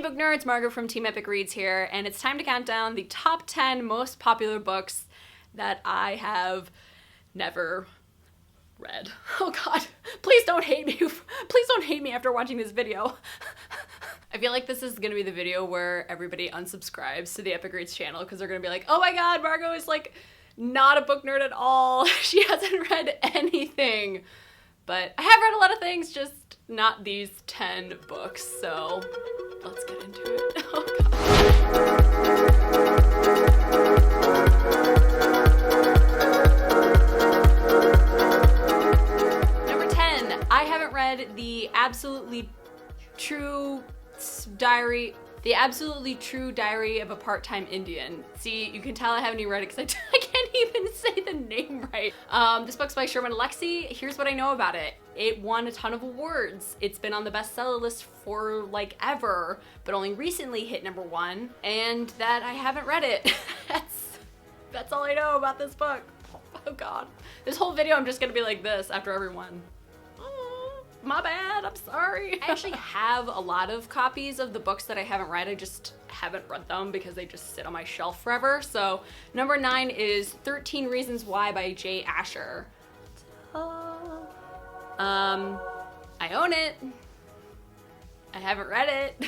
book nerds, Margot from Team Epic Reads here, and it's time to count down the top 10 most popular books that I have never read. Oh god, please don't hate me. Please don't hate me after watching this video. I feel like this is gonna be the video where everybody unsubscribes to the Epic Reads channel because they're gonna be like, oh my god, Margot is like not a book nerd at all. She hasn't read anything. But I have read a lot of things, just not these 10 books, so let's get into it. Oh god. Number 10, I haven't read The Absolutely True Diary of a Part-Time Indian. See, you can tell I haven't even read it because I can't even say the name right. This book's by Sherman Alexie. Here's what I know about it. It won a ton of awards. It's been on the bestseller list for like ever, but only recently hit number 1, and that I haven't read it. That's all I know about this book. Oh god. This whole video I'm just gonna be like this after every one. My bad, I'm sorry. I actually have a lot of copies of the books that I haven't read. I just haven't read them because they just sit on my shelf forever. So number 9 is 13 Reasons Why by J. Asher. I own it. I haven't read it.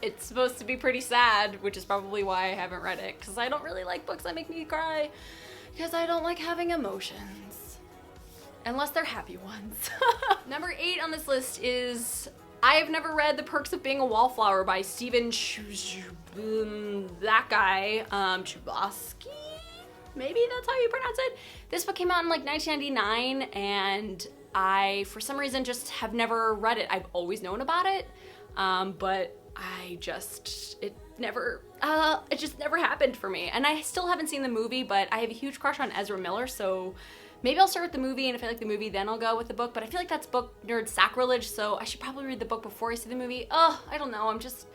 It's supposed to be pretty sad, which is probably why I haven't read it, because I don't really like books that make me cry, because I don't like having emotions. Unless they're happy ones. Number 8 on this list is I have never read The Perks of Being a Wallflower by Stephen that guy, Chbosky? Maybe that's how you pronounce it. This book came out in like 1999, and I, for some reason, just have never read it. I've always known about it, but it just never happened for me. And I still haven't seen the movie, but I have a huge crush on Ezra Miller, so maybe I'll start with the movie, and if I like the movie, then I'll go with the book. But I feel like that's book nerd sacrilege, so I should probably read the book before I see the movie. Oh, I don't know, I'm just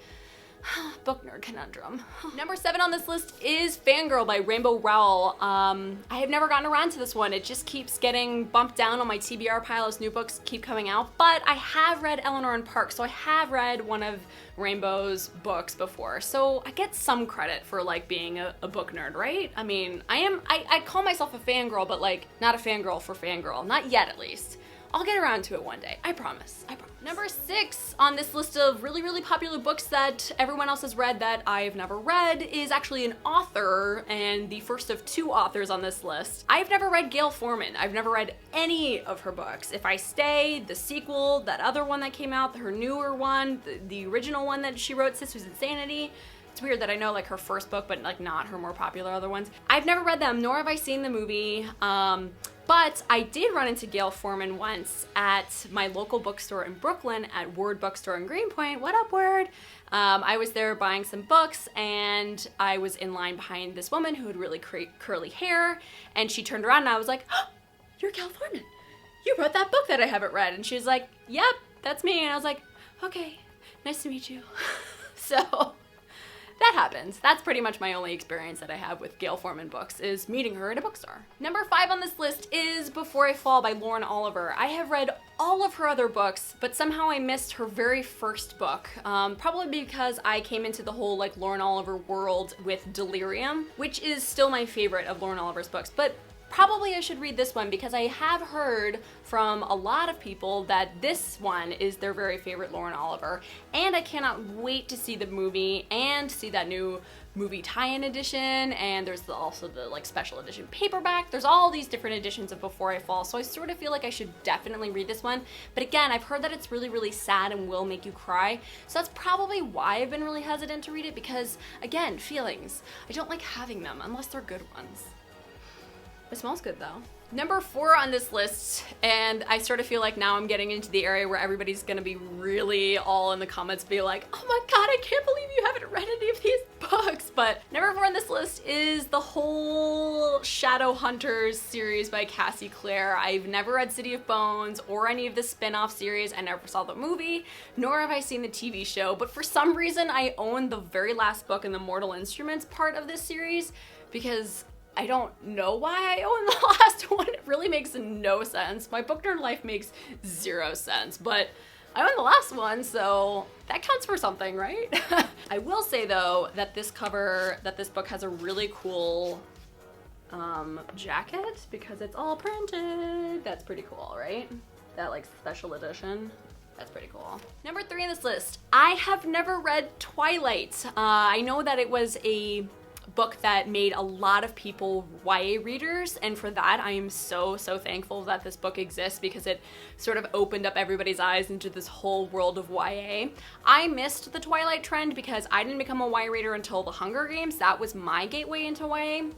book nerd conundrum. Number 7 on this list is Fangirl by Rainbow Rowell. I have never gotten around to this one. It just keeps getting bumped down on my TBR pile as new books keep coming out, but I have read Eleanor and Park, so I have read one of Rainbow's books before, so I get some credit for like being a book nerd, right? I mean, I call myself a fangirl, but like not a fangirl for fangirl. Not yet, at least. I'll get around to it one day. I promise. I promise. Number 6 on this list of really, really popular books that everyone else has read that I've never read is actually an author, and the first of 2 authors on this list. I've never read Gayle Forman. I've never read any of her books. If I Stay, the sequel, that other one that came out, her newer one, the original one that she wrote, Sister's Insanity. It's weird that I know like her first book, but like not her more popular other ones. I've never read them, nor have I seen the movie. But I did run into Gayle Forman once at my local bookstore in Brooklyn at Word Bookstore in Greenpoint. What up, Word? I was there buying some books, and I was in line behind this woman who had really curly hair, and she turned around and I was like, oh, you're Gayle Forman. You wrote that book that I haven't read. And she was like, yep, that's me. And I was like, okay, nice to meet you. So that happens. That's pretty much my only experience that I have with Gayle Forman books, is meeting her at a bookstore. Number 5 on this list is Before I Fall by Lauren Oliver. I have read all of her other books, but somehow I missed her very first book. Probably because I came into the whole like Lauren Oliver world with Delirium, which is still my favorite of Lauren Oliver's books, but probably I should read this one because I have heard from a lot of people that this one is their very favorite Lauren Oliver, and I cannot wait to see the movie and see that new movie tie-in edition, and there's also the like special edition paperback. There's all these different editions of Before I Fall, so I sort of feel like I should definitely read this one. But again, I've heard that it's really, really sad and will make you cry, so that's probably why I've been really hesitant to read it, because again, feelings. I don't like having them unless they're good ones. It smells good though. Number 4 on this list, and I sort of feel like now I'm getting into the area where everybody's gonna be really all in the comments be like, oh my god, I can't believe you haven't read any of these books. But number 4 on this list is the whole Shadowhunters series by Cassie Clare. I've never read City of Bones or any of the spin-off series. I never saw the movie, nor have I seen the TV show, but for some reason I own the very last book in the Mortal Instruments part of this series, because I don't know why I own the last one. It really makes no sense. My book nerd life makes 0 sense, but I won the last one, so that counts for something, right? I will say though that this book has a really cool jacket because it's all printed. That's pretty cool, right? That like special edition. That's pretty cool. Number 3 on this list. I have never read Twilight. I know that it was a book that made a lot of people YA readers, and for that I am so thankful that this book exists because it sort of opened up everybody's eyes into this whole world of YA. I missed the Twilight trend because I didn't become a YA reader until The Hunger Games. That was my gateway into YA.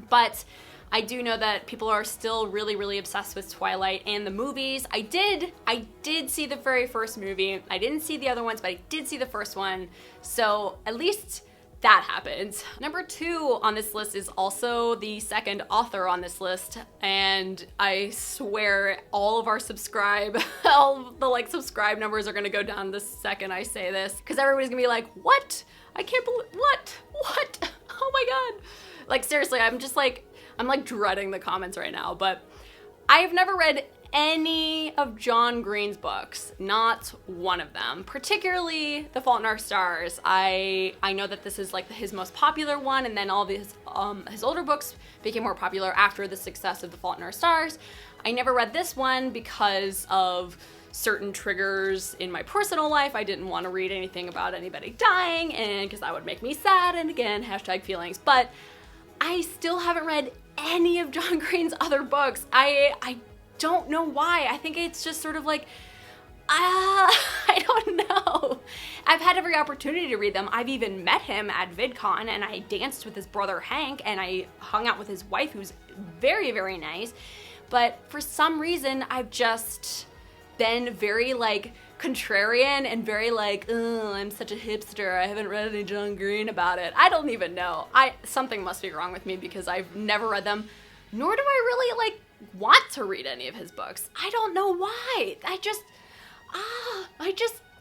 But I do know that people are still really obsessed with Twilight and the movies. I did see the very first movie. I didn't see the other ones, but I did see the first one. So at least that happened. Number 2 on this list is also the second author on this list, and I swear all of our subscribe numbers are gonna go down the second I say this, because everybody's gonna be like, what? I can't believe, what? Oh my god. Like seriously, I'm like dreading the comments right now, but I have never read any of John Green's books, not one of them, particularly The Fault in Our Stars. I know that this is like his most popular one, and then all his older books became more popular after the success of The Fault in Our Stars. I never read this one because of certain triggers in my personal life. I didn't want to read anything about anybody dying, and because that would make me sad, and again, hashtag feelings, but I still haven't read any of John Green's other books. I don't know why. I think it's just sort of like, I don't know. I've had every opportunity to read them. I've even met him at VidCon, and I danced with his brother Hank, and I hung out with his wife, who's very nice. But for some reason, I've just been very like contrarian and very like, oh, I'm such a hipster. I haven't read any John Green about it. I don't even know. Something must be wrong with me because I've never read them, nor do I really like want to read any of his books. I don't know why. I just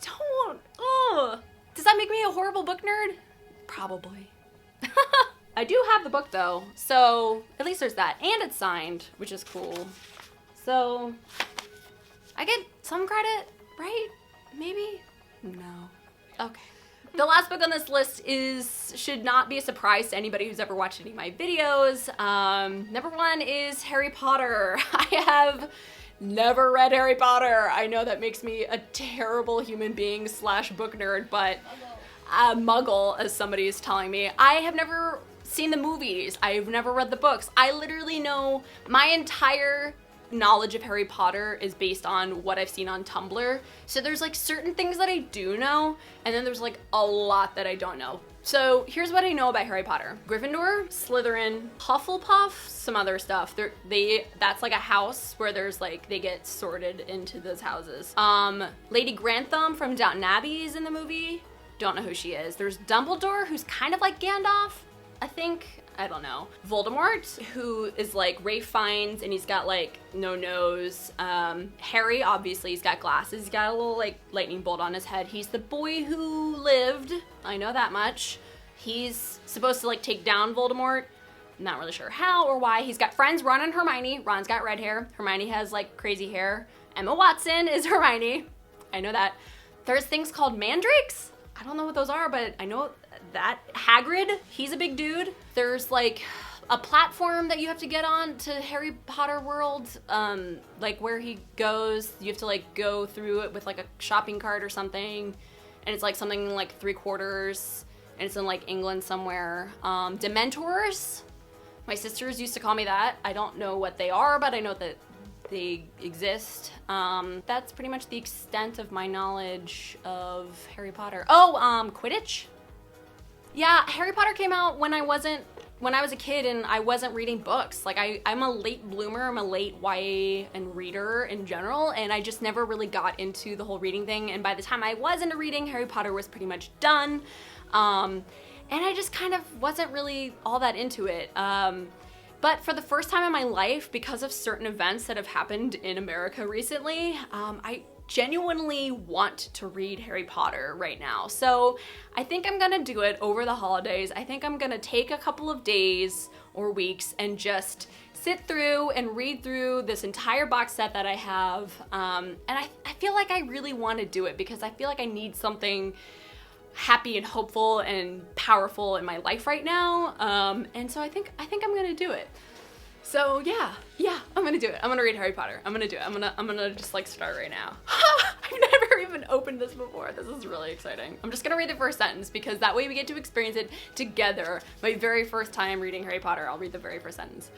don't. Does that make me a horrible book nerd? Probably. I do have the book though, so at least there's that. And it's signed, which is cool. So I get some credit, right? Maybe? No. Okay. The last book on this list should not be a surprise to anybody who's ever watched any of my videos. Number 1 is Harry Potter. I have never read Harry Potter. I know that makes me a terrible human being / book nerd, but a muggle, as somebody is telling me. I have never seen the movies. I've never read the books. I literally know my entire knowledge of Harry Potter is based on what I've seen on Tumblr. So there's like certain things that I do know, and then there's like a lot that I don't know. So here's what I know about Harry Potter. Gryffindor, Slytherin, Hufflepuff, some other stuff. That's like a house where there's like, they get sorted into those houses. Lady Grantham from Downton Abbey is in the movie. Don't know who she is. There's Dumbledore, who's kind of like Gandalf, I think. I don't know. Voldemort, who is like Ralph Fiennes, and he's got like no nose. Harry, obviously, he's got glasses. He's got a little like lightning bolt on his head. He's the boy who lived. I know that much. He's supposed to like take down Voldemort. Not really sure how or why. He's got friends, Ron and Hermione. Ron's got red hair. Hermione has like crazy hair. Emma Watson is Hermione. I know that. There's things called mandrakes. I don't know what those are, but I know that. Hagrid, he's a big dude. There's like a platform that you have to get on to Harry Potter World, like where he goes, you have to like go through it with like a shopping cart or something, and it's like something like 3/4, and it's in like England somewhere. Dementors, my sisters used to call me that. I don't know what they are, but I know that they exist. That's pretty much the extent of my knowledge of Harry Potter. Oh, Quidditch? Yeah, Harry Potter came out when I was a kid and I wasn't reading books. Like I'm a late bloomer, I'm a late YA and reader in general, and I just never really got into the whole reading thing. And by the time I was into reading, Harry Potter was pretty much done. And I just kind of wasn't really all that into it. But for the first time in my life, because of certain events that have happened in America recently, I genuinely want to read Harry Potter right now. So I think I'm gonna do it over the holidays. I think I'm gonna take a couple of days or weeks and just sit through and read through this entire box set that I have. And I feel like I really want to do it because I feel like I need something happy and hopeful and powerful in my life right now. And so I think I'm gonna do it. So yeah, I'm gonna do it. I'm gonna read Harry Potter. I'm gonna do it. I'm gonna just like start right now. I've never even opened this before. This is really exciting. I'm just gonna read the first sentence because that way we get to experience it together. My very first time reading Harry Potter, I'll read the very first sentence.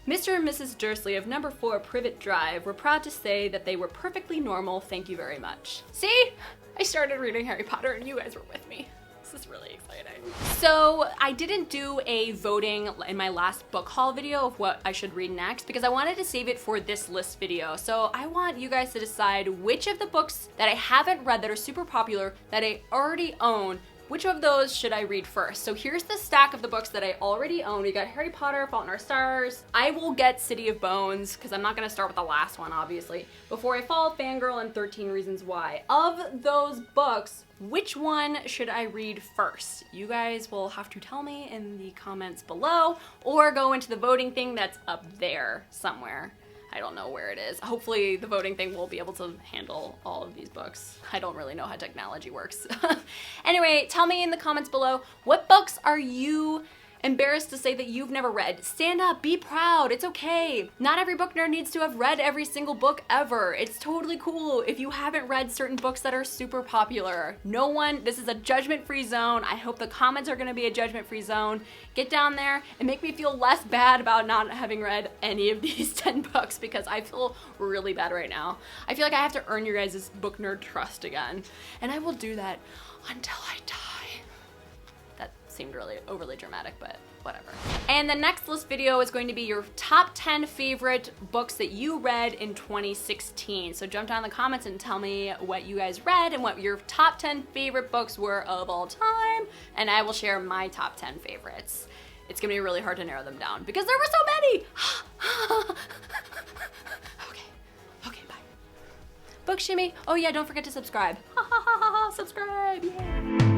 Mr. and Mrs. Dursley of number 4 Privet Drive were proud to say that they were perfectly normal, thank you very much. See? I started reading Harry Potter and you guys were with me. This is really exciting. So I didn't do a voting in my last book haul video of what I should read next because I wanted to save it for this list video. So I want you guys to decide which of the books that I haven't read that are super popular that I already own, which of those should I read first? So here's the stack of the books that I already own. We got Harry Potter, Fault in Our Stars. I will get City of Bones, because I'm not gonna start with the last one, obviously. Before I Fall, Fangirl, and 13 Reasons Why. Of those books, which one should I read first? You guys will have to tell me in the comments below, or go into the voting thing that's up there somewhere. I don't know where it is. Hopefully the voting thing will be able to handle all of these books. I don't really know how technology works. Anyway, tell me in the comments below, what books are you embarrassed to say that you've never read? Stand up, be proud, it's okay. Not every book nerd needs to have read every single book ever. It's totally cool if you haven't read certain books that are super popular. No one, this is a judgment-free zone. I hope the comments are gonna be a judgment-free zone. Get down there and make me feel less bad about not having read any of these 10 books because I feel really bad right now. I feel like I have to earn your guys' book nerd trust again. And I will do that until I die. Seemed really overly dramatic, but whatever. And the next list video is going to be your top 10 favorite books that you read in 2016. So jump down in the comments and tell me what you guys read and what your top 10 favorite books were of all time, and I will share my top 10 favorites. It's gonna be really hard to narrow them down because there were so many. Okay, bye. Book shimmy. Oh yeah, don't forget to subscribe. Subscribe, yeah.